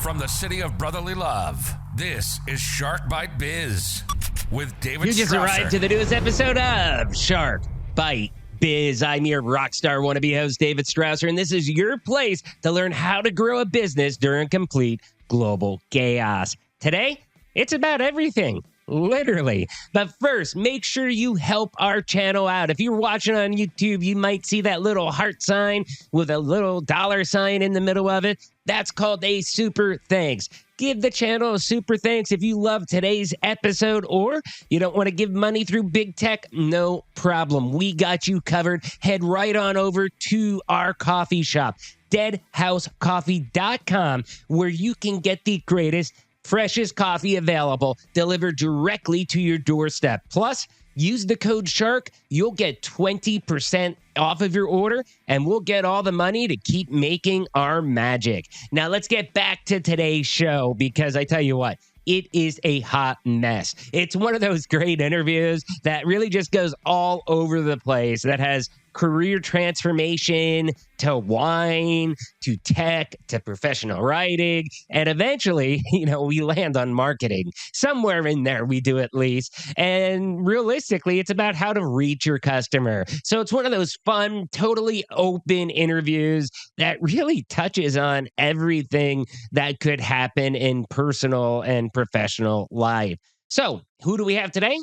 From the city of brotherly love, this is Shark Bite Biz with David Strausser. You just arrived to the newest episode of Shark Bite Biz. I'm your rockstar wannabe host, David Strausser, and this is your place to learn how to grow a business during complete global chaos. Today, it's about everything. Literally. But first, make sure you help our channel out. If you're watching on YouTube, you might see that little heart sign with a little dollar sign in the middle of it. That's called a super thanks. Give the channel a super thanks if you love today's episode, or you don't want to give money through big tech. No problem. We got you covered. Head right on over to our coffee shop, deadhousecoffee.com, where you can get the greatest freshest coffee available, delivered directly to your doorstep. Plus, use the code SHARK. You'll get 20% off of your order, and we'll get all the money to keep making our magic. Now, let's get back to today's show, because I tell you what, it is a hot mess. It's one of those great interviews that really just goes all over the place, that has career transformation to wine, to tech, to professional writing. And eventually, we land on marketing. Somewhere in there, we do at least. And realistically, it's about how to reach your customer. So it's one of those fun, totally open interviews that really touches on everything that could happen in personal and professional life. So who do we have today?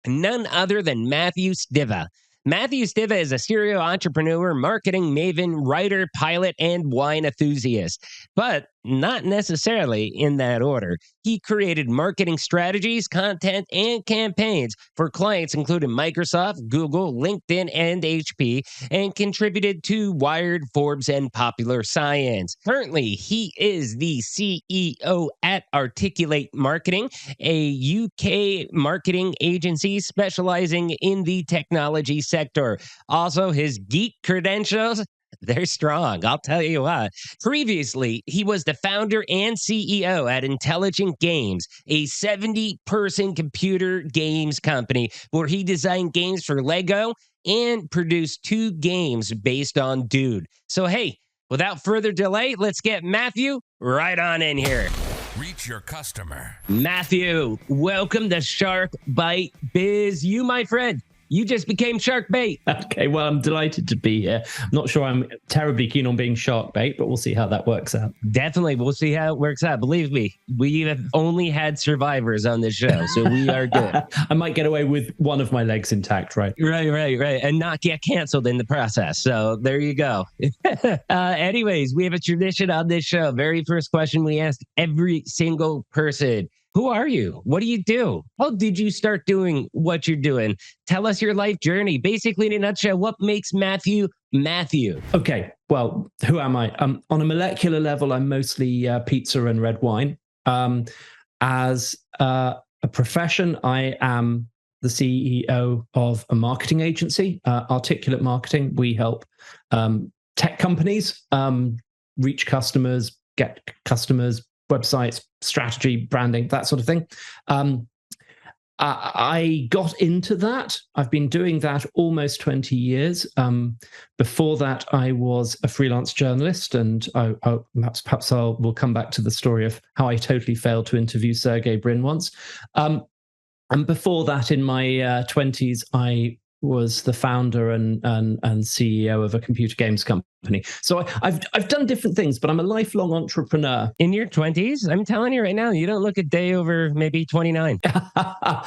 None other than Matthew Stibbe. Matthew Stibbe is a serial entrepreneur, marketing maven, writer, pilot, and wine enthusiast, but not necessarily in that order. He created marketing strategies, content, and campaigns for clients including Microsoft, Google, LinkedIn, and HP, and contributed to Wired, Forbes, and Popular Science. Currently, he is the CEO at Articulate Marketing, a UK marketing agency specializing in the technology sector. Also, his geek credentials, they're strong, I'll tell you what. Previously, he was the founder and CEO at Intelligent Games, a 70-person computer games company where he designed games for Lego and produced 2 games based on Dude. So hey, without further delay, let's get Matthew right on in here. Reach your customer. Matthew, welcome to Shark Bite Biz. You, my friend, you just became shark bait. Okay, well, I'm delighted to be here. I'm not sure I'm terribly keen on being shark bait, but we'll see how that works out. Definitely, we'll see how it works out. Believe me, we have only had survivors on this show, so we are good. I might get away with one of my legs intact, right? Right. And not get canceled in the process. So there you go. Anyways, we have a tradition on this show. Very first question we ask every single person. Who are you? What do you do? How did you start doing what you're doing? Tell us your life journey. Basically, in a nutshell, what makes Matthew Matthew? Okay, well, who am I? On a molecular level, I'm mostly pizza and red wine. As a profession, I am the CEO of a marketing agency, Articulate Marketing. We help tech companies reach customers, get customers, websites, strategy, branding, that sort of thing. I got into that. I've been doing that almost 20 years. Before that, I was a freelance journalist, and perhaps we'll come back to the story of how I totally failed to interview Sergey Brin once. And before that, in my 20s, I was the founder and CEO of a computer games company. So I've done different things, but I'm a lifelong entrepreneur. In your 20s? I'm telling you right now, you don't look a day over maybe 29.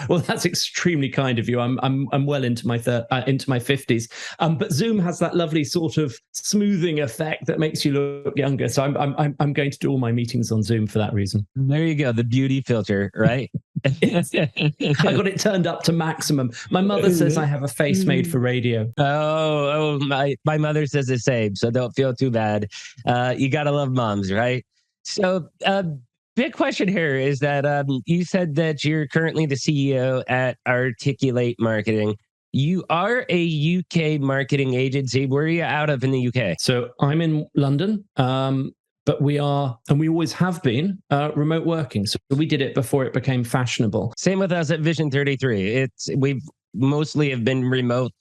Well, that's extremely kind of you. I'm well into my 50s. But Zoom has that lovely sort of smoothing effect that makes you look younger. So I'm going to do all my meetings on Zoom for that reason. There you go, the beauty filter, right? I got it turned up to maximum. My mother says I have a face made for radio. Oh, my mother says the same, so don't feel too bad. You gotta love moms, right? So, big question here is that you said that you're currently the CEO at Articulate Marketing. You are a UK marketing agency. Where are you out of in the UK? So I'm in London. But we are, and we always have been, remote working. So we did it before it became fashionable. Same with us at Vision 33. We've mostly have been remote.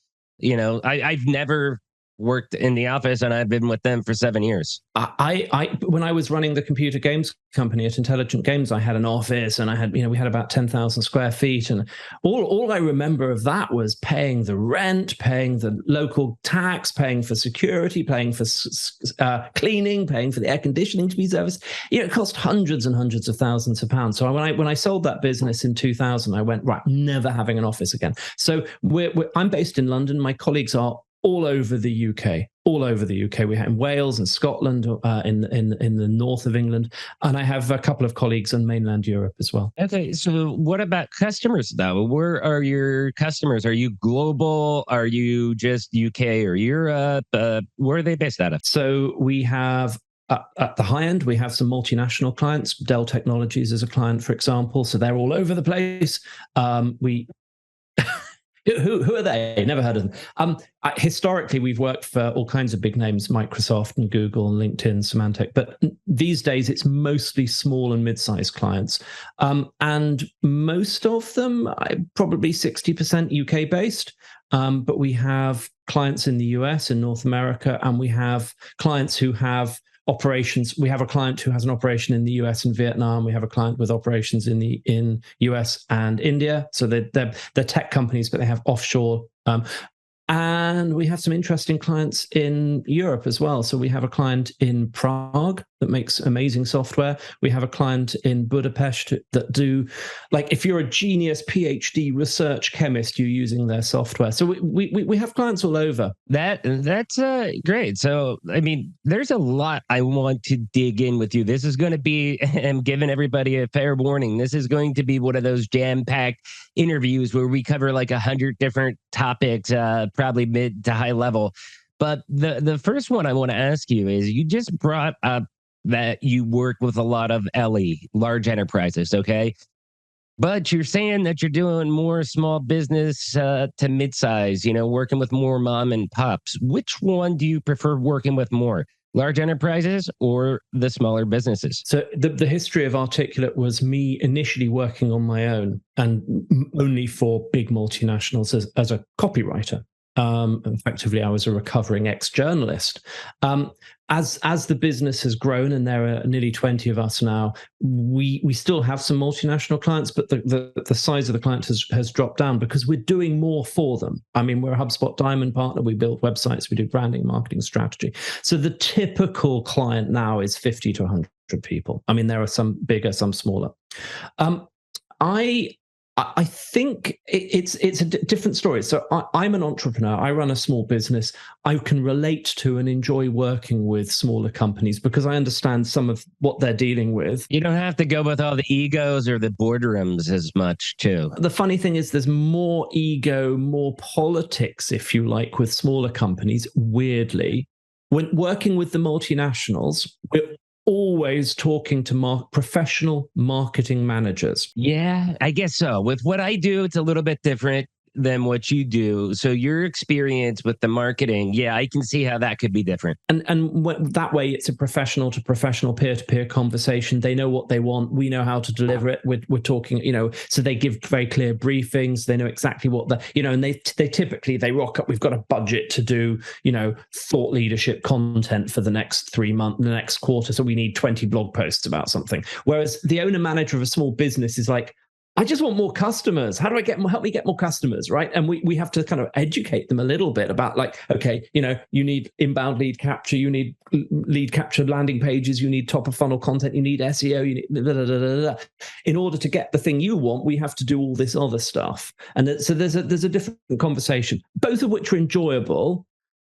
I've never worked in the office, and I've been with them for 7 years. I when I was running the computer games company at Intelligent Games, I had an office, and I had, we had about 10,000 square feet, and all I remember of that was paying the rent, paying the local tax, paying for security, paying for cleaning, paying for the air conditioning to be serviced. It cost hundreds and hundreds of thousands of pounds. So when I sold that business in 2000, I went, right, never having an office again. So I'm based in London. My colleagues are all over the UK. All over the UK. We have in Wales and Scotland, in the north of England, and I have a couple of colleagues in mainland Europe as well. Okay, so what about customers though? Where are your customers? Are you global? Are you just UK or Europe? Where are they based out of? So we have at the high end, we have some multinational clients. Dell Technologies is a client, for example. So they're all over the place. Who are they? Never heard of them. Historically, we've worked for all kinds of big names, Microsoft and Google and LinkedIn, Symantec. But these days, it's mostly small and mid-sized clients. And most of them, probably 60% UK-based. But we have clients in the US and North America, and we have clients who have operations. We have a client who has an operation in the US and Vietnam. We have a client with operations in US and India. So they're tech companies, but they have offshore. And we have some interesting clients in Europe as well. So we have a client in Prague that makes amazing software. We have a client in Budapest that do, like, if you're a genius PhD research chemist, you're using their software. So we have clients all over. That's great. So, I mean, there's a lot I want to dig in with you. This is going to be, I'm giving everybody a fair warning, this is going to be one of those jam-packed interviews where we cover like 100 different topics, probably mid to high level. But the first one I want to ask you is, you just brought up that you work with a lot of LE, large enterprises, okay? But you're saying that you're doing more small business to mid-size, working with more mom and pops. Which one do you prefer working with more? Large enterprises or the smaller businesses? So the history of Articulate was me initially working on my own and only for big multinationals as a copywriter. Effectively, I was a recovering ex-journalist. As the business has grown, and there are nearly 20 of us now, we still have some multinational clients, but the size of the client has dropped down because we're doing more for them. I mean, we're a HubSpot Diamond partner. We build websites. We do branding, marketing, strategy. So the typical client now is 50 to 100 people. I mean, there are some bigger, some smaller. I think it's a different story. So I'm an entrepreneur. I run a small business. I can relate to and enjoy working with smaller companies because I understand some of what they're dealing with. You don't have to go with all the egos or the boardrooms as much, too. The funny thing is there's more ego, more politics, if you like, with smaller companies, weirdly. When working with the multinationals, we're always talking to professional marketing managers. Yeah, I guess so. With what I do, it's a little bit different than what you do. So your experience with the marketing, yeah, I can see how that could be different. And that way, it's a professional to professional, peer-to-peer conversation. They know what they want. We know how to deliver it. We're talking, so they give very clear briefings. They know exactly what and they typically rock up. We've got a budget to do, thought leadership content for the next 3 months, the next quarter. So we need 20 blog posts about something. Whereas the owner manager of a small business is like, I just want more customers. How do I help me get more customers, right? And we have to kind of educate them a little bit about, like, okay, you need inbound lead capture, you need lead capture landing pages, you need top of funnel content, you need SEO, you need blah, blah, blah, blah, blah. In order to get the thing you want, we have to do all this other stuff. And so there's a different conversation, both of which are enjoyable.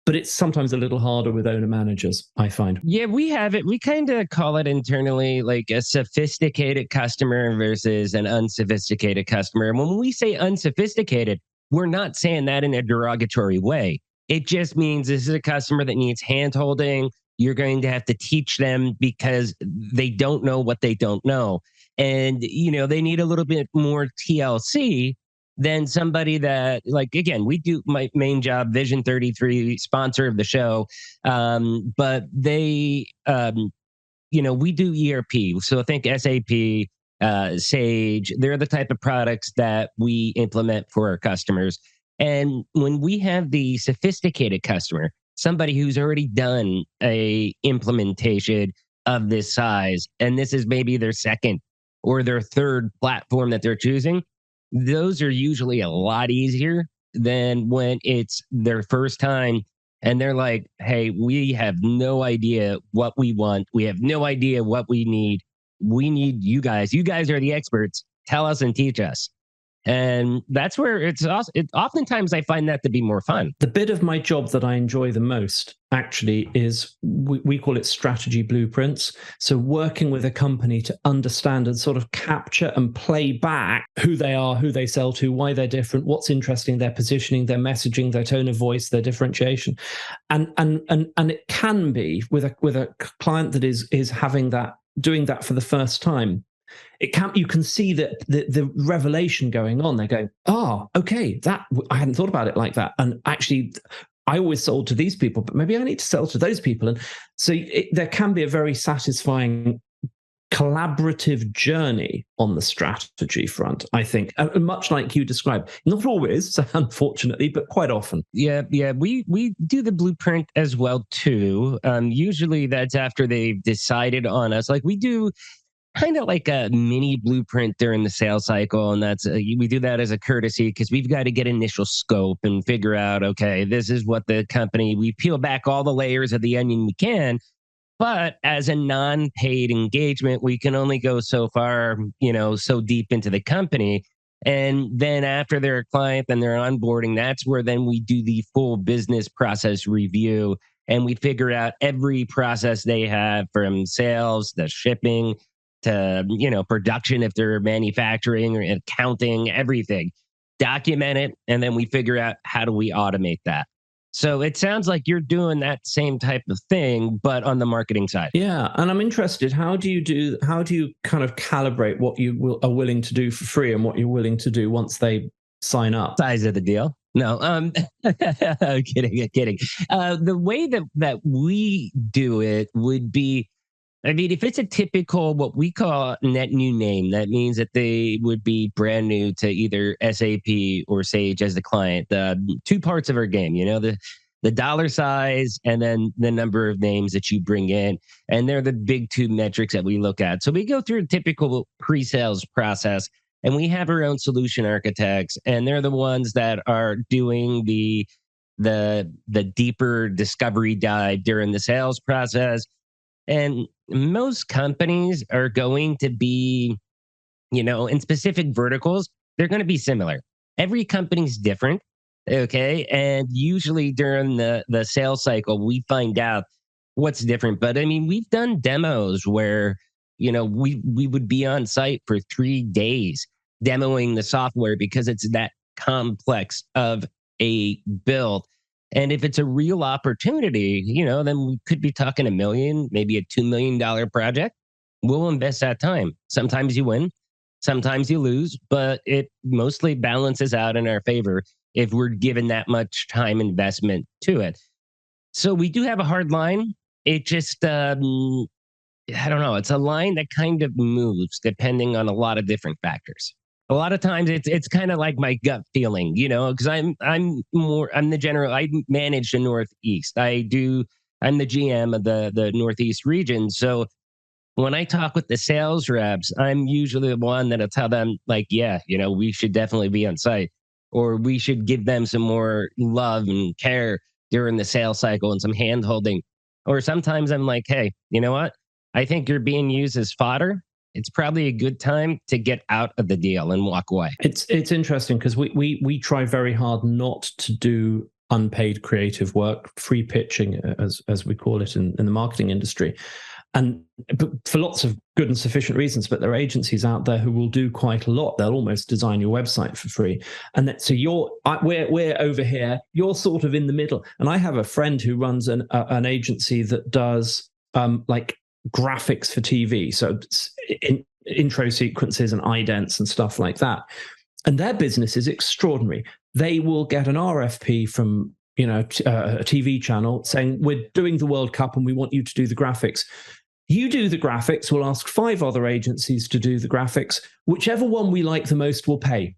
But it's sometimes a little harder with owner managers, I find. Yeah, we have it. We kind of call it internally like a sophisticated customer versus an unsophisticated customer. And when we say unsophisticated, we're not saying that in a derogatory way. It just means this is a customer that needs hand-holding. You're going to have to teach them because they don't know what they don't know. And, they need a little bit more TLC than somebody that, like, again, we do my main job, Vision 33, sponsor of the show. But they, we do ERP. So I think SAP, Sage, they're the type of products that we implement for our customers. And when we have the sophisticated customer, somebody who's already done a implementation of this size, and this is maybe their second or their third platform that they're choosing, those are usually a lot easier than when it's their first time and they're like, hey, we have no idea what we want. We have no idea what we need. We need you guys. You guys are the experts. Tell us and teach us. And that's where it's also, oftentimes I find that to be more fun. The bit of my job that I enjoy the most actually is we call it strategy blueprints. So working with a company to understand and sort of capture and play back who they are, who they sell to, why they're different, what's interesting, their positioning, their messaging, their tone of voice, their differentiation. And it can be with a client that is having that, doing that for the first time. You can see that the revelation going on. They're going, oh, okay, that I hadn't thought about it like that. And actually, I always sold to these people, but maybe I need to sell to those people. And so there can be a very satisfying collaborative journey on the strategy front, I think, much like you described. Not always, unfortunately, but quite often. Yeah. We do the blueprint as well too. Usually that's after they've decided on us. Like we do kind of like a mini blueprint during the sales cycle. And that's, we do that as a courtesy because we've got to get initial scope and figure out, okay, this is what the company, we peel back all the layers of the onion we can. But as a non-paid engagement, we can only go so far, so deep into the company. And then after they're a client and they're onboarding, that's where then we do the full business process review. And we figure out every process they have from sales, the shipping, to production if they're manufacturing or accounting, everything. Document it, and then we figure out how do we automate that. So it sounds like you're doing that same type of thing, but on the marketing side. Yeah, and I'm interested. How do you kind of calibrate what you are willing to do for free and what you're willing to do once they sign up? Size of the deal. No, I'm kidding. The way that we do it would be, I mean, if it's a typical, what we call net new name, that means that they would be brand new to either SAP or Sage as the client. Two parts of our game, the dollar size and then the number of names that you bring in. And they're the big two metrics that we look at. So we go through a typical pre-sales process and we have our own solution architects, and they're the ones that are doing the deeper discovery dive during the sales process. And most companies are going to be, in specific verticals, they're going to be similar. Every company's different, okay? And usually during the sales cycle, we find out what's different. But I mean, we've done demos where, we would be on site for 3 days demoing the software because it's that complex of a build. And if it's a real opportunity, then we could be talking $1 million, maybe a $2 million project. We'll invest that time. Sometimes you win, sometimes you lose, but it mostly balances out in our favor if we're given that much time investment to it. So we do have a hard line. It just, I don't know. It's a line that kind of moves depending on a lot of different factors. A lot of times it's kind of like my gut feeling, because I'm the general, I manage the Northeast. I'm the GM of the Northeast region. So when I talk with the sales reps, I'm usually the one that'll tell them like, yeah, we should definitely be on site, or we should give them some more love and care during the sales cycle and some hand holding. Or sometimes I'm like, hey, you know what? I think you're being used as fodder. It's probably a good time to get out of the deal and walk away. It's interesting because we try very hard not to do unpaid creative work, free pitching, as we call it in the marketing industry. But for lots of good and sufficient reasons, but there are agencies out there who will do quite a lot. They'll almost design your website for free. And so we're over here, you're sort of in the middle. And I have a friend who runs an agency that does like graphics for TV. So intro sequences and idents and stuff like that. And their business is extraordinary. They will get an RFP from a TV channel saying, we're doing the World Cup and we want you to do the graphics. You do the graphics, we'll ask 5 other agencies to do the graphics. Whichever one we like the most will pay.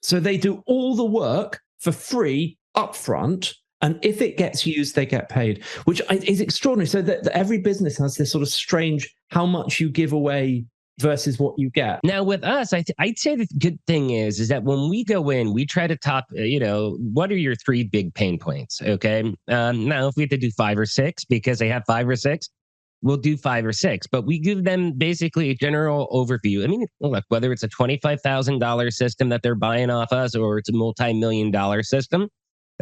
So they do all the work for free upfront, And if it gets used, they get paid, which is extraordinary. So that every business has this sort of strange how much you give away versus what you get. Now with us, I'd say the good thing is that when we go in, we try to top, what are your 3 big pain points? Okay. Now if we have to do 5 or 6 because they have 5 or 6, we'll do 5 or 6, but we give them basically a general overview. I mean, look, whether it's a $25,000 system that they're buying off us or it's a multi-million-dollar system,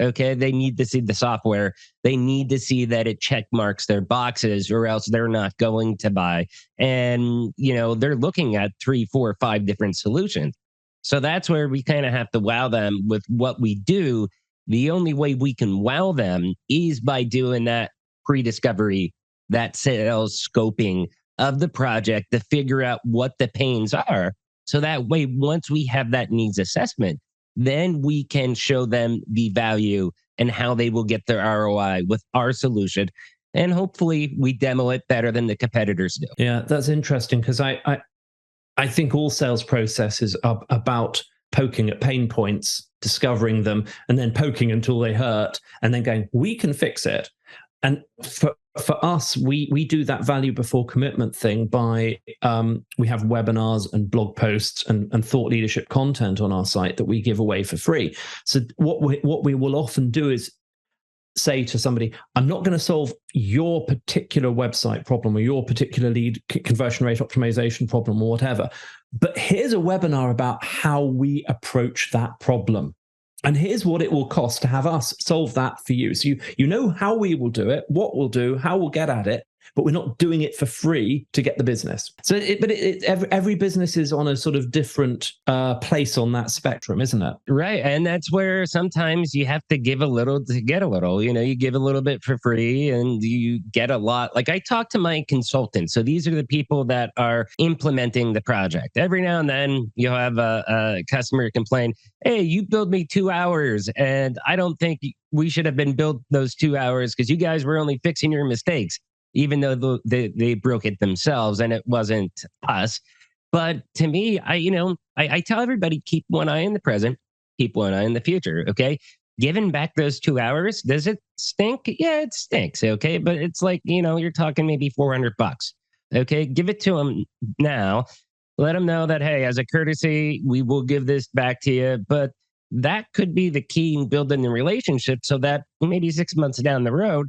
okay, they need to see the software. They need to see that it check marks their boxes or else they're not going to buy. And, they're looking at 3, 4, 5 different solutions. So that's where we kind of have to wow them with what we do. The only way we can wow them is by doing that pre-discovery, that sales scoping of the project to figure out what the pains are. So that way, once we have that needs assessment, then we can show them the value and how they will get their ROI with our solution. And hopefully we demo it better than the competitors do. Yeah, that's interesting because I think all sales processes are about poking at pain points, discovering them, and then poking until they hurt, and then going, we can fix it. And for us, we do that value before commitment thing by we have webinars and blog posts and thought leadership content on our site that we give away for free. So what we will often do is say to somebody, I'm not going to solve your particular website problem or your particular lead conversion rate optimization problem or whatever, but here's a webinar about how we approach that problem. And here's what it will cost to have us solve that for you. So you know how we will do it, what we'll do, how we'll get at it, but we're not doing it for free to get the business. So every business is on a sort of different place on that spectrum, isn't it? Right. And that's where sometimes you have to give a little to get a little. You give a little bit for free and you get a lot. Like I talk to my consultants. So these are the people that are implementing the project. Every now and then you'll have a customer complain, hey, you billed me 2 hours and I don't think we should have been billed those 2 hours because you guys were only fixing your mistakes, even though they broke it themselves and it wasn't us. But to me, I tell everybody, keep one eye in the present, keep one eye in the future, okay? Giving back those 2 hours, does it stink? Yeah, it stinks, okay? But it's like, you're talking maybe $400, okay? Give it to them now. Let them know that, hey, as a courtesy, we will give this back to you. But that could be the key in building the relationship so that maybe 6 months down the road,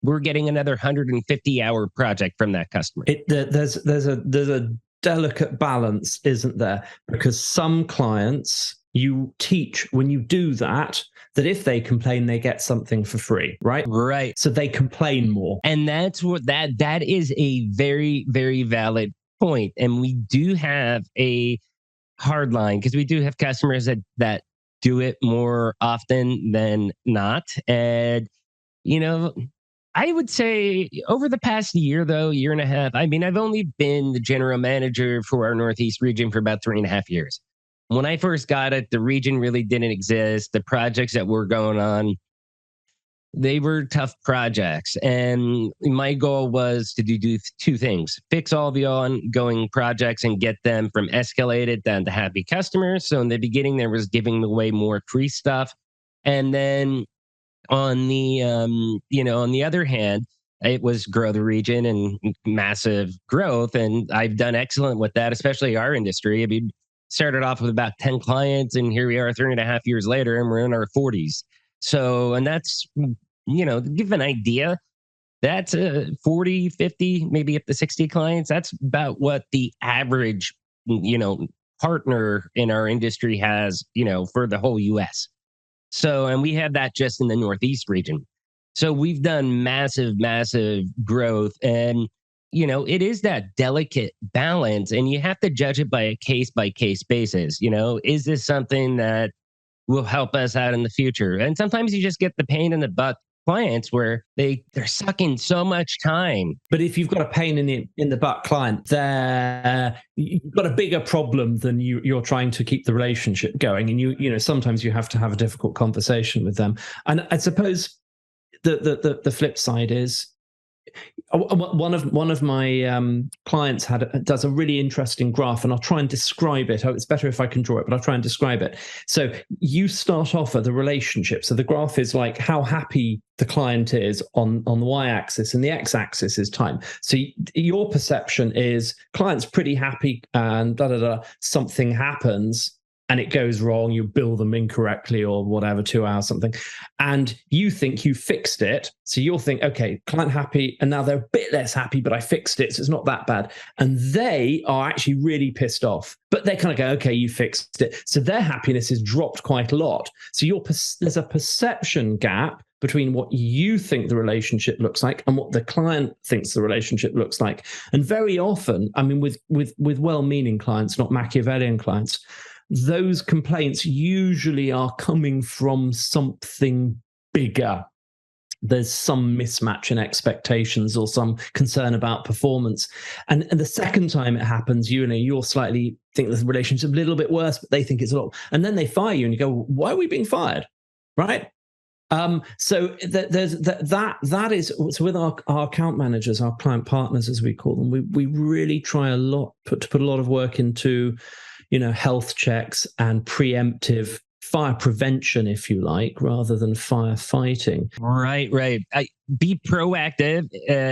we're getting another 150-hour project from that customer. There's a delicate balance, isn't there? Because some clients, you teach when you do that if they complain, they get something for free, right? Right. So they complain more. And that's what that is a very, very valid point. And we do have a hard line because we do have customers that do it more often than not. And, I would say over the past year and a half, I've only been the general manager for our Northeast region for about 3.5 years. When I first got it, the region really didn't exist. The projects that were going on, they were tough projects. And my goal was to do 2 things: fix all the ongoing projects and get them from escalated down to happy customers. So in the beginning, there was giving away more free stuff. And then on the other hand, it was grow the region and massive growth. And I've done excellent with that, especially our industry. Started off with about 10 clients and here we are 3.5 years later and we're in our 40s. So, and that's, to give an idea, that's 40, 50, maybe up to 60 clients. That's about what the average, partner in our industry has, for the whole US. So, and we have that just in the Northeast region. So we've done massive, massive growth. And, it is that delicate balance and you have to judge it by a case basis. Is this something that will help us out in the future? And sometimes you just get the pain in the butt clients where they're sucking so much time. But if you've got a pain in the butt client, you've got a bigger problem than you're trying to keep the relationship going. And sometimes you have to have a difficult conversation with them. And I suppose the flip side is one of my clients does a really interesting graph, and I'll try and describe it. It's better if I can draw it, but I'll try and describe it. So you start off at the relationship. So the graph is like how happy the client is on the y-axis, and the x-axis is time. So your perception is client's pretty happy, and something happens and it goes wrong, you bill them incorrectly or whatever, 2 hours, something. And you think you fixed it. So you'll think, okay, client happy, and now they're a bit less happy, but I fixed it, so it's not that bad. And they are actually really pissed off, but they kind of go, okay, you fixed it. So their happiness has dropped quite a lot. So there's a perception gap between what you think the relationship looks like and what the client thinks the relationship looks like. And very often, I mean, with well-meaning clients, not Machiavellian clients, those complaints usually are coming from something bigger. There's some mismatch in expectations or some concern about performance. And the second time it happens, you'll slightly think the relationship's a little bit worse, but they think it's a lot. And then they fire you and you go, why are we being fired? Right? So there's that is so with our account managers, our client partners, as we call them, we really try a lot, put a lot of work into, health checks and preemptive fire prevention, if you like, rather than firefighting. Right. Be proactive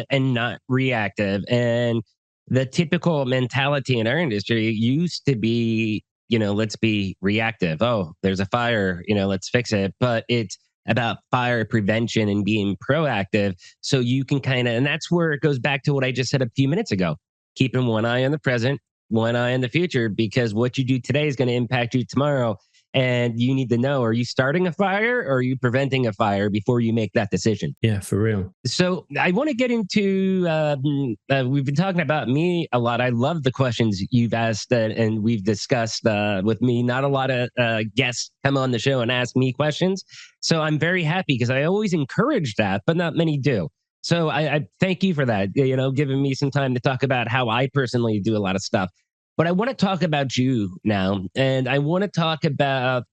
and not reactive. And the typical mentality in our industry used to be, let's be reactive. Oh, there's a fire, let's fix it. But it's about fire prevention and being proactive. So you can and that's where it goes back to what I just said a few minutes ago, keeping one eye on the present, one eye on the future, because what you do today is going to impact you tomorrow. And you need to know, are you starting a fire or are you preventing a fire before you make that decision? Yeah, for real. So I want to get into, we've been talking about me a lot. I love the questions you've asked and we've discussed with me. Not a lot of guests come on the show and ask me questions. So I'm very happy because I always encourage that, but not many do. So I thank you for that, giving me some time to talk about how I personally do a lot of stuff. But I want to talk about you now. And I want to talk about,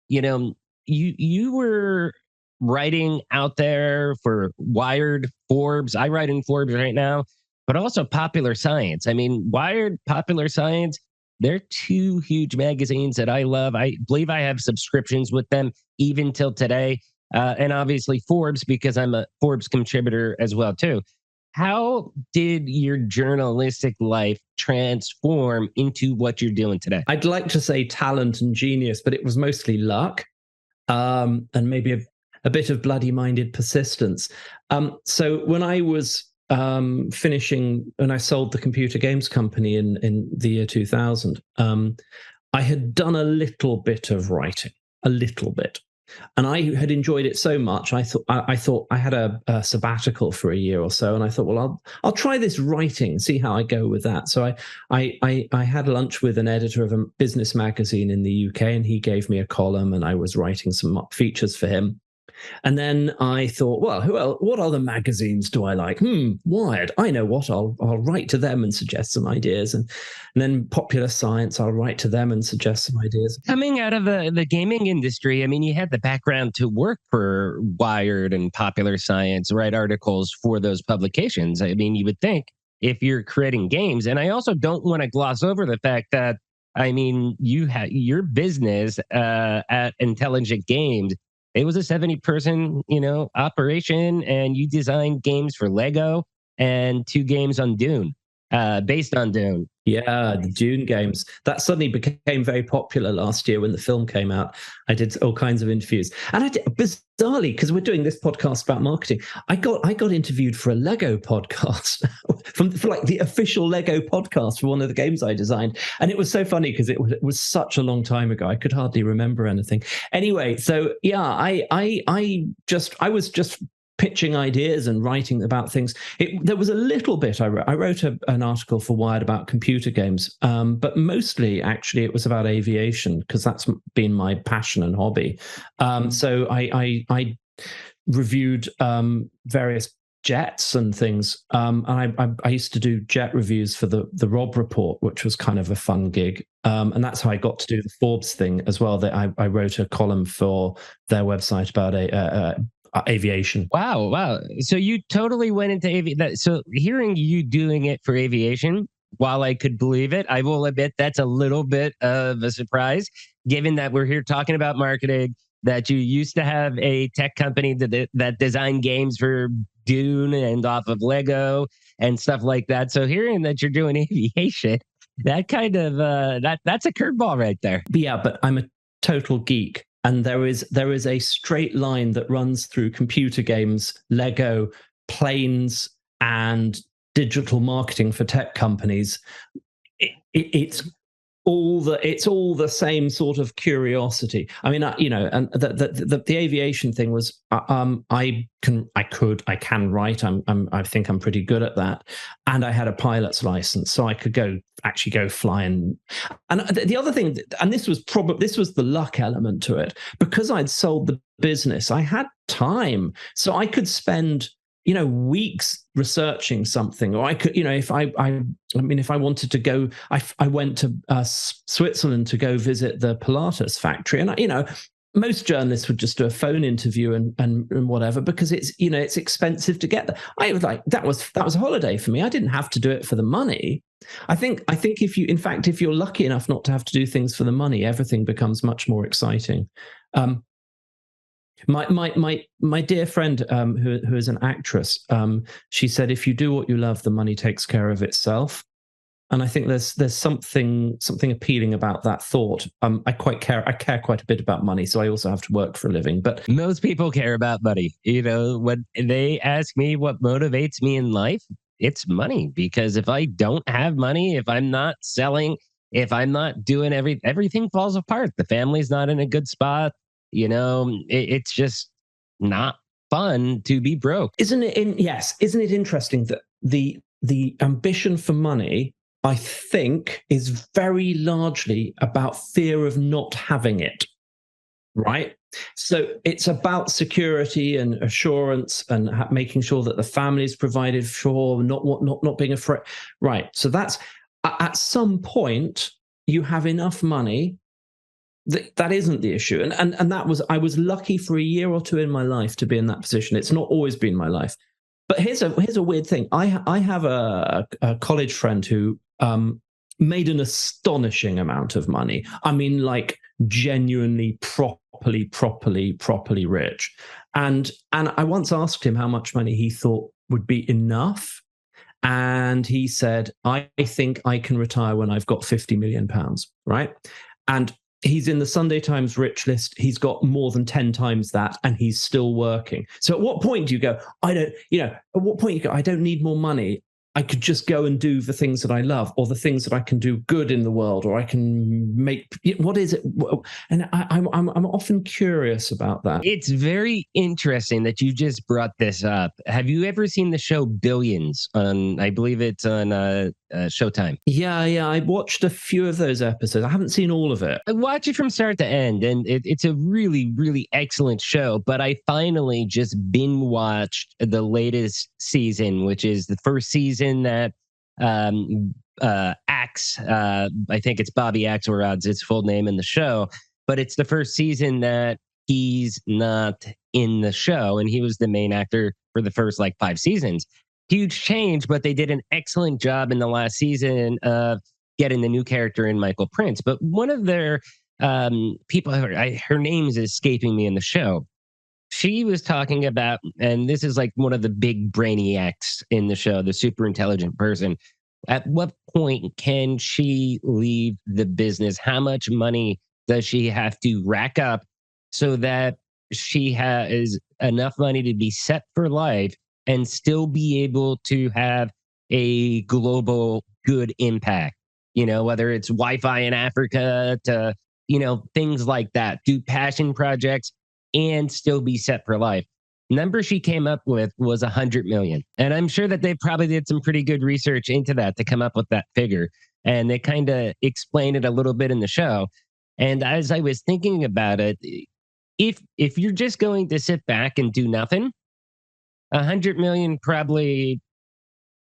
you were writing out there for Wired, Forbes. I write in Forbes right now, but also Popular Science. I mean, Wired, Popular Science, they're two huge magazines that I love. I believe I have subscriptions with them even till today. And obviously Forbes, because I'm a Forbes contributor as well, too. How did your journalistic life transform into what you're doing today? I'd like to say talent and genius, but it was mostly luck and maybe a bit of bloody-minded persistence. So when I was finishing, when I sold the computer games company in the year 2000, I had done a little bit of writing, a little bit. And I had enjoyed it so much. I thought I had a sabbatical for a year or so, and I thought, well, I'll try this writing, see how I go with that. So I had lunch with an editor of a business magazine in the UK, and he gave me a column, and I was writing some features for him. And then I thought, well, what other magazines do I like? Wired. I know what. I'll write to them and suggest some ideas. And then Popular Science, I'll write to them and suggest some ideas. Coming out of the gaming industry, I mean, you had the background to work for Wired and Popular Science, write articles for those publications. I mean, you would think if you're creating games, and I also don't want to gloss over the fact that, I mean, you had your business at Intelligent Games. It was a 70-person, operation, and you designed games for Lego and 2 games on Dune, based on Dune. Yeah, the Dune games. That suddenly became very popular last year when the film came out. I did all kinds of interviews. And I did, bizarrely, because we're doing this podcast about marketing, I got interviewed for a Lego podcast, for like the official Lego podcast for one of the games I designed. And it was so funny because it was such a long time ago. I could hardly remember anything. Anyway, so yeah, I was just pitching ideas and writing about things. There was a little bit I wrote an article for Wired about computer games, but mostly actually it was about aviation because that's been my passion and hobby. So I reviewed various jets and things, and I used to do jet reviews for the Rob Report, which was kind of a fun gig. And that's how I got to do the Forbes thing as well. That I wrote a column for their website about aviation. Wow. So you totally went into aviation. So hearing you doing it for aviation, while I could believe it, I will admit that's a little bit of a surprise, given that we're here talking about marketing, that you used to have a tech company that designed games for Dune and off of Lego and stuff like that. So hearing that you're doing aviation, that kind of that's a curveball right there. Yeah, but I'm a total geek. And there is a straight line that runs through computer games, Lego, planes, and digital marketing for tech companies. It's all the same sort of curiosity. I mean, and the aviation thing was, I can write. I think I'm pretty good at that, and I had a pilot's license, so I could go fly. And the other thing, and this was the luck element to it, because I'd sold the business, I had time, so I could spend weeks researching something, or I could, if I wanted to go, I went to Switzerland to go visit the Pilates factory, and most journalists would just do a phone interview and whatever, because it's expensive to get there. I was like, that was a holiday for me. I didn't have to do it for the money. I think if you're lucky enough not to have to do things for the money, everything becomes much more exciting. My dear friend, who is an actress, she said, if you do what you love, the money takes care of itself. And I think there's something appealing about that thought. I care quite a bit about money, so I also have to work for a living. But most people care about money. When they ask me what motivates me in life, it's money. Because if I don't have money, if I'm not selling, if I'm not doing everything falls apart. The family's not in a good spot. It's just not fun to be broke. Isn't it interesting that the ambition for money, I think, is very largely about fear of not having it, right? So it's about security and assurance and making sure that the family is provided for, not being afraid, right? So that's, at some point you have enough money. That isn't the issue, and I was lucky for a year or two in my life to be in that position. It's not always been my life, but here's a weird thing. I have a college friend who made an astonishing amount of money. I mean, like genuinely, properly rich. And I once asked him how much money he thought would be enough, and he said, "I think I can retire when I've got £50 million." Right, and he's in the Sunday Times rich list. He's got more than 10 times that, and he's still working. So at what point do you go, I don't need more money. I could just go and do the things that I love, or the things that I can do good in the world, or I can make, what is it? And I'm often curious about that. It's very interesting that you just brought this up. Have you ever seen the show Billions on, I believe it's on Showtime? Yeah. I watched a few of those episodes. I haven't seen all of it. I watch it from start to end, and it's a really, really excellent show. But I finally just binge watched the latest season, which is the first season that Axe, I think it's Bobby Axelrod's its full name in the show, but it's the first season that he's not in the show, and he was the main actor for the first 5 seasons. Huge change, but they did an excellent job in the last season of getting the new character in, Michael Prince. But one of their people, her name is escaping me in the show. She was talking about, and this is one of the big brainiacs in the show, the super intelligent person. At what point can she leave the business? How much money does she have to rack up so that she has enough money to be set for life and still be able to have a global good impact? Whether it's Wi-Fi in Africa to, things like that, do passion projects and still be set for life. Number she came up with was 100 million. And I'm sure that they probably did some pretty good research into that to come up with that figure. And they kind of explained it a little bit in the show. And as I was thinking about it, if you're just going to sit back and do nothing, 100 million probably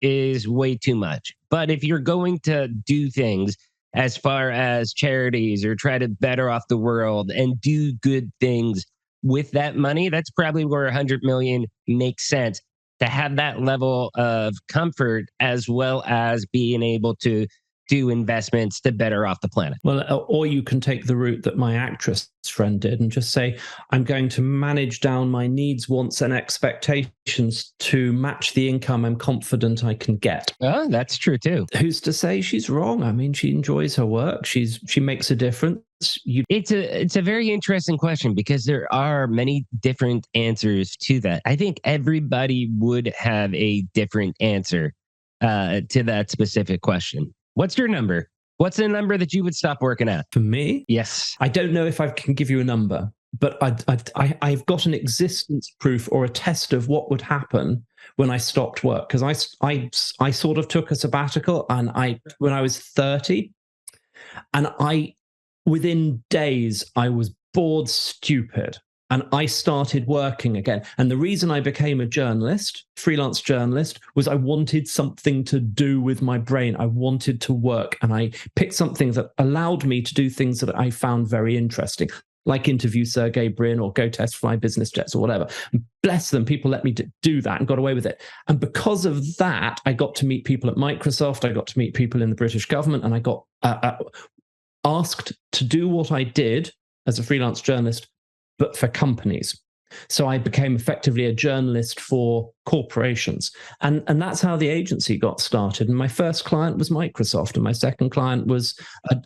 is way too much. But if you're going to do things as far as charities or try to better off the world and do good things with that money, that's probably where 100 million makes sense, to have that level of comfort as well as being able to do investments to better off the planet. Well, or you can take the route that my actress friend did and just say, I'm going to manage down my needs, wants, and expectations to match the income I'm confident I can get. Oh, that's true too. Who's to say she's wrong? I mean, she enjoys her work. She makes a difference. It's a very interesting question because there are many different answers to that. I think everybody would have a different answer to that specific question. What's your number? What's the number that you would stop working at? For me? Yes. I don't know if I can give you a number, but I've got an existence proof or a test of what would happen when I stopped work. Because I sort of took a sabbatical when I was 30, and within days, I was bored stupid. And I started working again. And the reason I became a journalist, freelance journalist, was I wanted something to do with my brain. I wanted to work. And I picked something that allowed me to do things that I found very interesting, like interview Sergey Brin or go test fly business jets or whatever. And bless them, people let me do that and got away with it. And because of that, I got to meet people at Microsoft. I got to meet people in the British government. And I got asked to do what I did as a freelance journalist, but for companies. So I became effectively a journalist for corporations. And that's how the agency got started. And my first client was Microsoft, and my second client was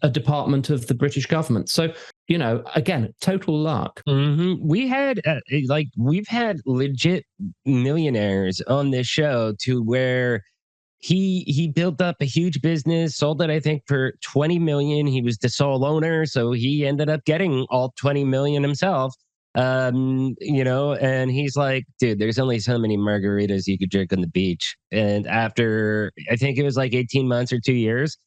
a department of the British government. So, again, total luck. Mm-hmm. We've had legit millionaires on this show to where he built up a huge business, sold it, I think, for 20 million. He was the sole owner, so he ended up getting all 20 million himself. And he's like, dude, there's only so many margaritas you could drink on the beach. And after, I think it was like 18 months or 2 years,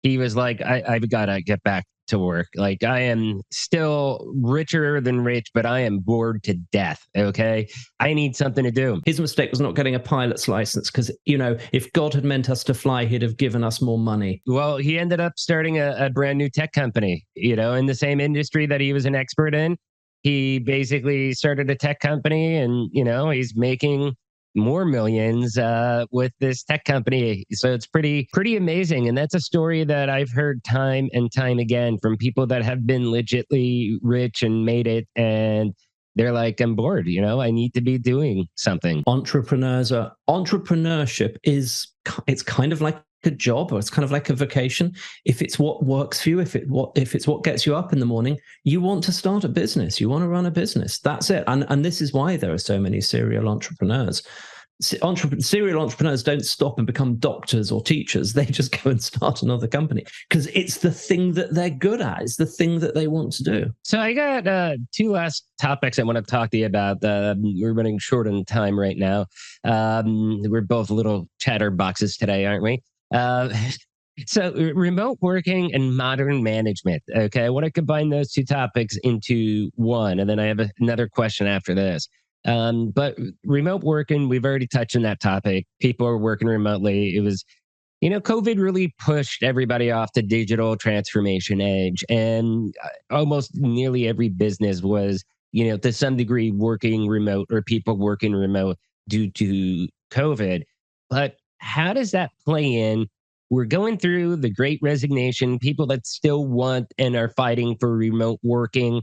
he was like, I've got to get back to work. Like, I am still richer than rich, but I am bored to death. Okay. I need something to do. His mistake was not getting a pilot's license because, if God had meant us to fly, he'd have given us more money. Well, he ended up starting a brand new tech company, in the same industry that he was an expert in. He basically started a tech company and, he's making more millions with this tech company. So it's pretty amazing. And that's a story that I've heard time and time again from people that have been legitly rich and made it. And they're like, I'm bored, I need to be doing something. Entrepreneurship it's kind of like a job, or it's kind of like a vocation. If it's what works for you, if it's what gets you up in the morning, you want to start a business, you want to run a business. That's it. And this is why there are so many serial entrepreneurs. Serial entrepreneurs don't stop and become doctors or teachers. They just go and start another company because it's the thing that they're good at. It's the thing that they want to do. So I got two last topics I want to talk to you about. We're running short on time right now. We're both little chatterboxes today, aren't we? So remote working and modern management. Okay. I want to combine those two topics into one. And then I have another question after this. But remote working, we've already touched on that topic. People are working remotely. It was, COVID really pushed everybody off the digital transformation edge. And almost nearly every business was, to some degree working remote or people working remote due to COVID. But how does that play in? We're going through the great resignation, people that still want and are fighting for remote working.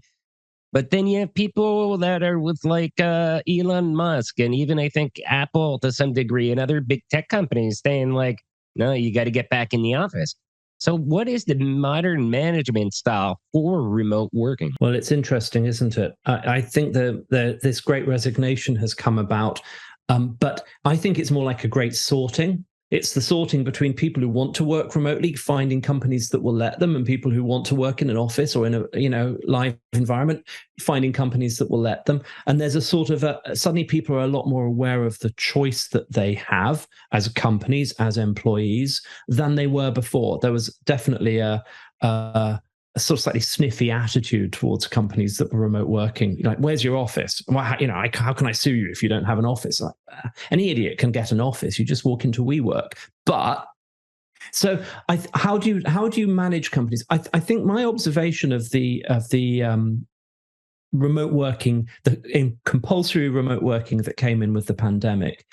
But then you have people that are with like Elon Musk and even I think Apple to some degree and other big tech companies saying like, no, you got to get back in the office. So what is the modern management style for remote working? Well, it's interesting, isn't it? I think this great resignation has come about. But I think it's more like a great sorting. It's the sorting between people who want to work remotely, finding companies that will let them, and people who want to work in an office or in a live environment, finding companies that will let them. And there's a sort of suddenly people are a lot more aware of the choice that they have as companies, as employees, than they were before. There was definitely a sort of slightly sniffy attitude towards companies that were remote working. Like, where's your office? Well, how can I sue you if you don't have an office? Like, any idiot can get an office. You just walk into WeWork. But so, how do you manage companies? I think my observation of the remote working, in compulsory remote working that came in with the pandemic,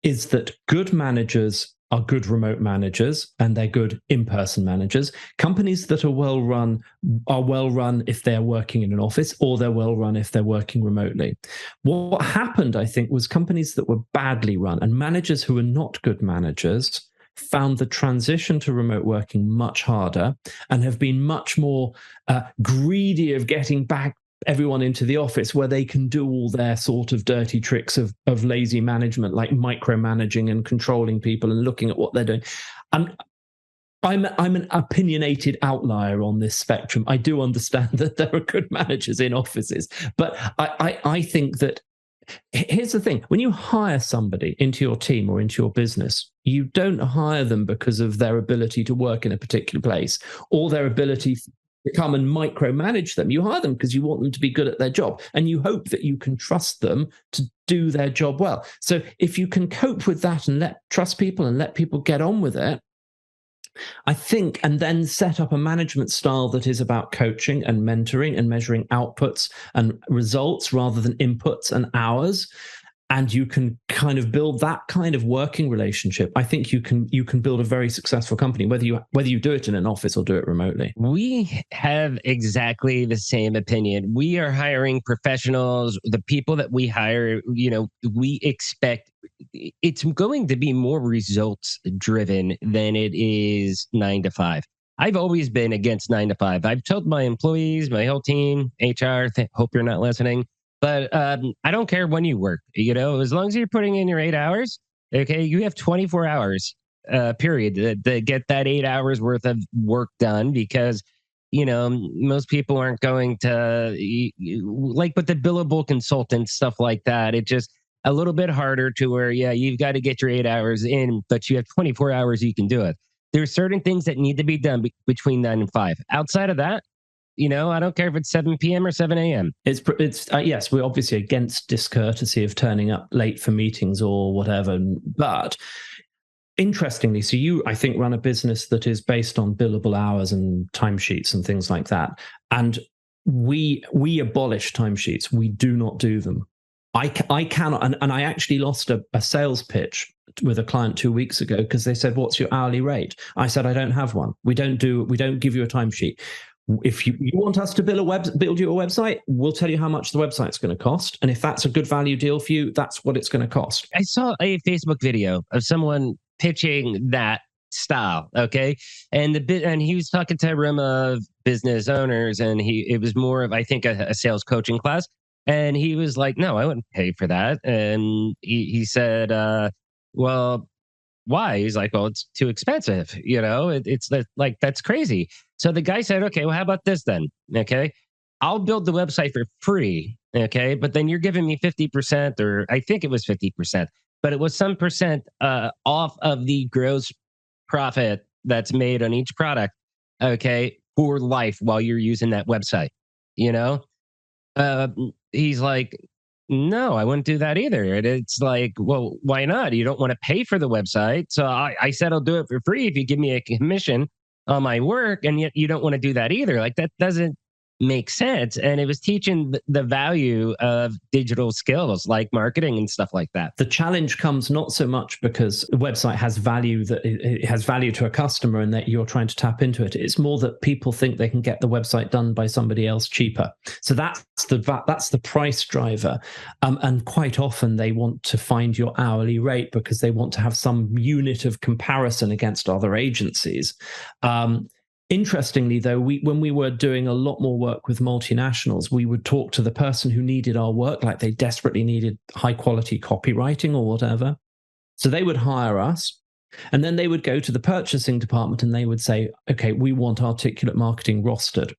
is that good managers are good remote managers and they're good in-person managers. Companies that are well run if they're working in an office, or they're well run if they're working remotely. What happened, I think, was companies that were badly run and managers who were not good managers found the transition to remote working much harder and have been much more greedy of getting back everyone into the office, where they can do all their sort of dirty tricks of lazy management, like micromanaging and controlling people and looking at what they're doing. I'm an opinionated outlier on this spectrum. I do understand that there are good managers in offices, but I think that here's the thing: when you hire somebody into your team or into your business, you don't hire them because of their ability to work in a particular place or their ability to come and micromanage them. You hire them because you want them to be good at their job, and you hope that you can trust them to do their job well. So if you can cope with that and trust people and let people get on with it, I think, and then set up a management style that is about coaching and mentoring and measuring outputs and results rather than inputs and hours, and you can kind of build that kind of working relationship, I think you can build a very successful company, whether you do it in an office or do it remotely. We have exactly the same opinion. We are hiring professionals. The people that we hire, we expect it's going to be more results driven than it is 9 to 5. I've always been against 9 to 5. I've told my employees, my whole team, HR, hope you're not listening, but I don't care when you work, as long as you're putting in your 8 hours, okay, you have 24 hours, period, to get that 8 hours worth of work done, because, most people aren't going to, like with the billable consultants, stuff like that. It just a little bit harder to where, you've got to get your 8 hours in, but you have 24 hours, you can do it. There's certain things that need to be done between 9 and 5. Outside of that, I don't care if it's 7 p.m. or 7 a.m. Yes, we're obviously against discourtesy of turning up late for meetings or whatever. But interestingly, so you, I think, run a business that is based on billable hours and timesheets and things like that. And we abolish timesheets. We do not do them. I cannot, and I actually lost a sales pitch with a client 2 weeks ago because they said, "What's your hourly rate?" I said, "I don't have one. We don't give you a timesheet. If you want us to build you a website, we'll tell you how much the website's going to cost. And if that's a good value deal for you, that's what it's going to cost." I saw a Facebook video of someone pitching that style. Okay. And he was talking to a room of business owners, and it was more of, I think, a sales coaching class. And he was like, "No, I wouldn't pay for that." And he said, "Well, why?" He's like, "Well, it's too expensive. It's like, that's crazy." So the guy said, "Okay, well, how about this then? Okay, I'll build the website for free. Okay, but then you're giving me 50%, or I think it was 50%, but it was some percent off of the gross profit that's made on each product. Okay, for life while you're using that website. He's like, "No, I wouldn't do that either." And it's like, "Well, why not? You don't want to pay for the website." So I said, "I'll do it for free if you give me a commission on my work," and yet you don't want to do that either. Like, that doesn't make sense. And it was teaching the value of digital skills like marketing and stuff like that. The challenge comes not so much because the website has value, that it has value to a customer and that you're trying to tap into it. It's more that people think they can get the website done by somebody else cheaper. So that's the price driver. And quite often they want to find your hourly rate because they want to have some unit of comparison against other agencies. Interestingly, though, when we were doing a lot more work with multinationals, we would talk to the person who needed our work, like they desperately needed high quality copywriting or whatever. So they would hire us, and then they would go to the purchasing department and they would say, "Okay, we want articulate marketing rostered."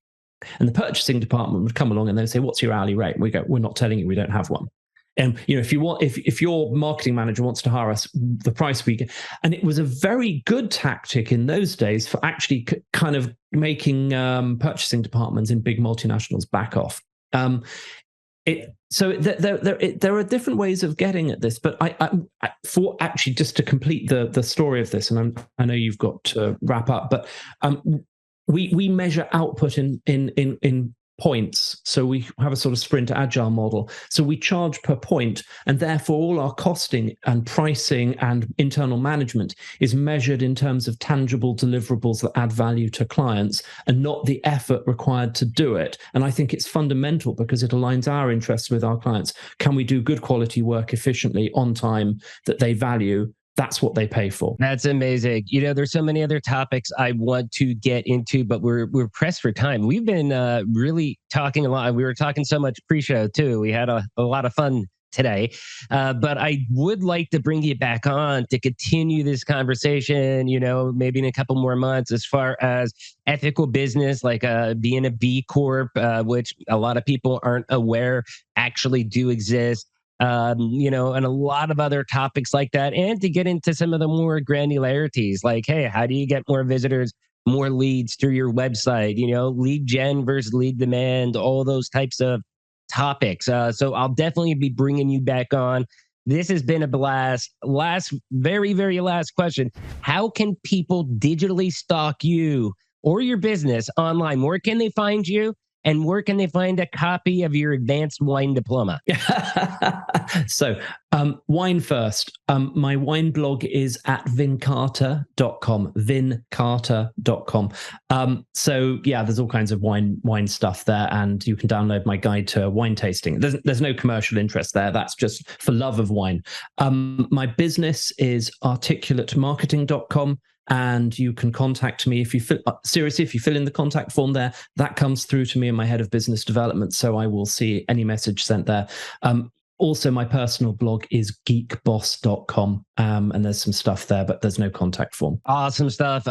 And the purchasing department would come along and they'd say, "What's your hourly rate?" We go, "We're not telling you, we don't have one." And if your marketing manager wants to hire us, the price we get. And it was a very good tactic in those days for actually kind of making purchasing departments in big multinationals back off. So there are different ways of getting at this, but I for actually just to complete the story of this, and I know you've got to wrap up, but we measure output in points. So we have a sort of sprint agile model. So we charge per point, and therefore all our costing and pricing and internal management is measured in terms of tangible deliverables that add value to clients and not the effort required to do it. And I think it's fundamental because it aligns our interests with our clients. Can we do good quality work efficiently on time that they value? That's what they pay for. That's amazing. There's so many other topics I want to get into, but we're pressed for time. We've been really talking a lot. We were talking so much pre-show too. We had a lot of fun today, but I would like to bring you back on to continue this conversation, maybe in a couple more months, as far as ethical business, like being a B Corp, which a lot of people aren't aware actually do exist. And a lot of other topics like that, and to get into some of the more granularities, like, hey, how do you get more visitors, more leads through your website? Lead gen versus lead demand, all those types of topics. So I'll definitely be bringing you back on. This has been a blast. Very, very last question. How can people digitally stalk you or your business online? Where can they find you? And where can they find a copy of your advanced wine diploma? So, wine first. My wine blog is at vincarter.com, vincarter.com. So yeah, there's all kinds of wine stuff there, and you can download my guide to wine tasting. There's no commercial interest there. That's just for love of wine. My business is articulatemarketing.com. And you can contact me if you fill in the contact form there, that comes through to me and my head of business development. So I will see any message sent there. Also, my personal blog is geekboss.com. And there's some stuff there, but there's no contact form. Awesome stuff.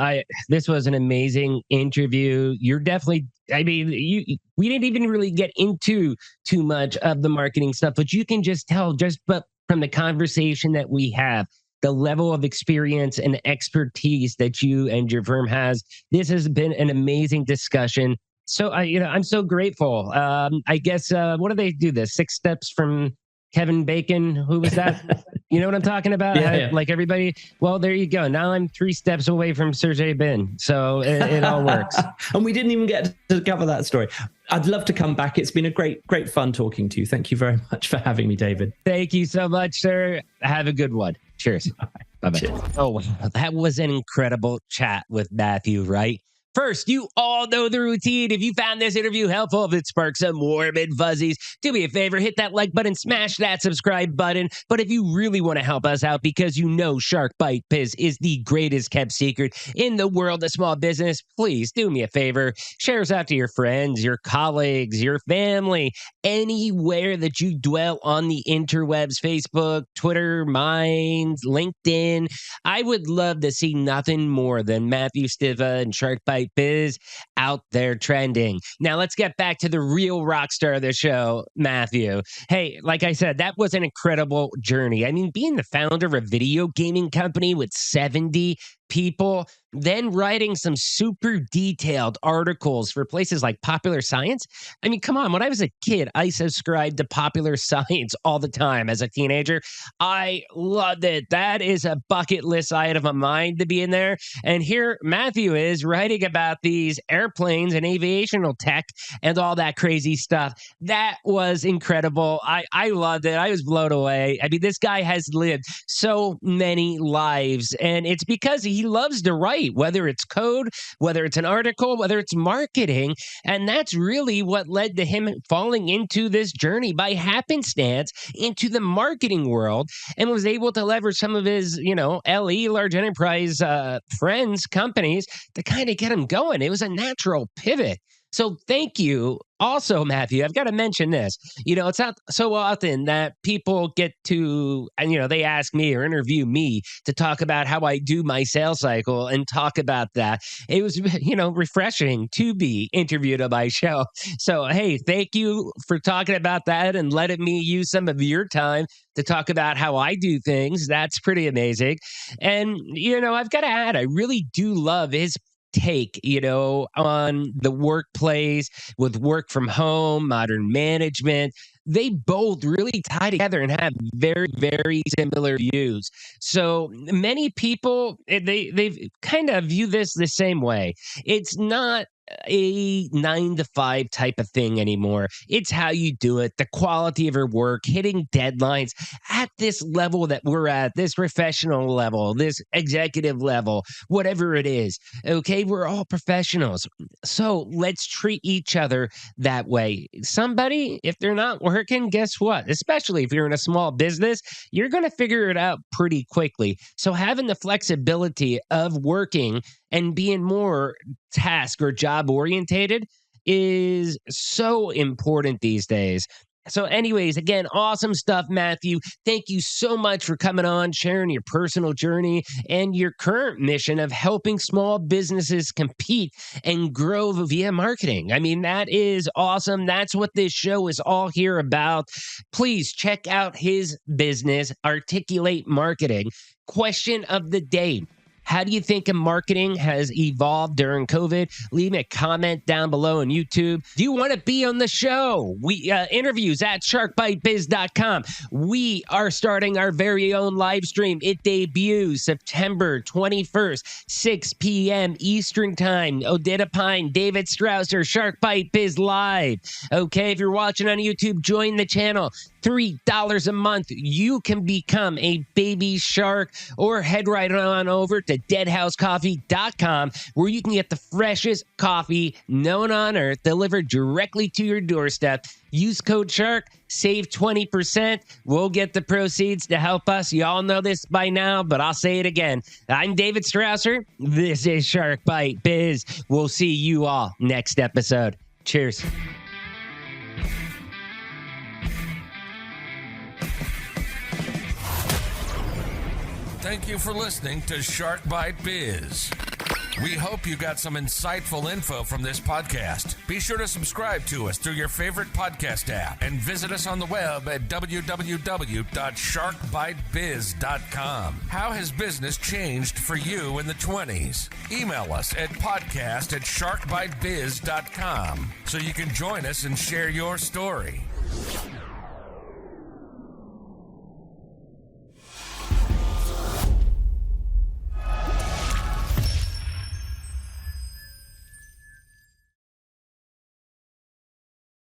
This was an amazing interview. You're definitely, we didn't even really get into too much of the marketing stuff, but you can just tell but from the conversation that we have, the level of experience and expertise that you and your firm has. This has been an amazing discussion. So I'm so grateful. I guess, what do they do? The 6 steps from Kevin Bacon. Who was that? You know what I'm talking about? Yeah. Like everybody. Well, there you go. Now I'm 3 steps away from Sergey Bin. So it all works. And we didn't even get to cover that story. I'd love to come back. It's been a great fun talking to you. Thank you very much for having me, David. Thank you so much, sir. Have a good one. Cheers. Bye-bye. Cheers. Oh, wow. That was an incredible chat with Matthew, right? First, you all know the routine. If you found this interview helpful, if it sparked some morbid fuzzies, do me a favor, hit that like button, smash that subscribe button. But if you really want to help us out, because Shark Bite Biz is the greatest kept secret in the world of small business, please do me a favor, share us out to your friends, your colleagues, your family, anywhere that you dwell on the interwebs, Facebook, Twitter, Minds, LinkedIn. I would love to see nothing more than Matthew Stibbe and Shark Bite Biz out there trending. Now let's get back to the real rock star of the show, Matthew. Hey, like I said, that was an incredible journey. Being the founder of a video gaming company with 70 people, then writing some super detailed articles for places like Popular Science. Come on. When I was a kid, I subscribed to Popular Science all the time as a teenager. I loved it. That is a bucket list item of mine to be in there. And here Matthew is writing about these airplanes and aviational tech and all that crazy stuff. That was incredible. I loved it. I was blown away. This guy has lived so many lives, and it's because he loves to write, whether it's code, whether it's an article, whether it's marketing. And that's really what led to him falling into this journey by happenstance into the marketing world, and was able to leverage some of his, LE, large enterprise friends, companies to kind of get him going. It was a natural pivot. So thank you. Also, Matthew, I've got to mention this. It's not so often that people get to, they ask me or interview me to talk about how I do my sales cycle and talk about that. It was, refreshing to be interviewed on my show. So, hey, thank you for talking about that and letting me use some of your time to talk about how I do things. That's pretty amazing. And, I've got to add, I really do love his take, on the workplace with work from home, modern management. They both really tie together and have very, very similar views. So many people, they've kind of view this the same way. It's not a 9 to 5 type of thing anymore. It's how you do it, the quality of your work, hitting deadlines at this level that we're at, this professional level, this executive level, whatever it is. Okay, we're all professionals. So let's treat each other that way. Somebody, if they're not working, guess what? Especially if you're in a small business, you're going to figure it out pretty quickly. So having the flexibility of working and being more task or job orientated is so important these days. So anyways, again, awesome stuff, Matthew. Thank you so much for coming on, sharing your personal journey and your current mission of helping small businesses compete and grow via marketing. I mean, that is awesome. That's what this show is all here about. Please check out his business, Articulate Marketing. Question of the day. How do you think marketing has evolved during COVID? Leave me a comment down below on YouTube. Do you want to be on the show? We interviews at sharkbitebiz.com. We are starting our very own live stream. It debuts September 21st, 6 p.m. Eastern Time. Odetta Pine, David Strausser, Shark Bite Biz Live. Okay, if you're watching on YouTube, join the channel. $3 a month, you can become a baby shark, or head right on over to deadhousecoffee.com, where you can get the freshest coffee known on earth delivered directly to your doorstep. Use code SHARK, save 20%. We'll get the proceeds to help us. You all know this by now, but I'll say it again. I'm David Strausser. This is Shark Bite Biz. We'll see you all next episode. Cheers. Thank you for listening to Shark Bite Biz. We hope you got some insightful info from this podcast. Be sure to subscribe to us through your favorite podcast app and visit us on the web at www.sharkbitebiz.com. How has business changed for you in the 20s? Email us at podcast@sharkbitebiz.com so you can join us and share your story.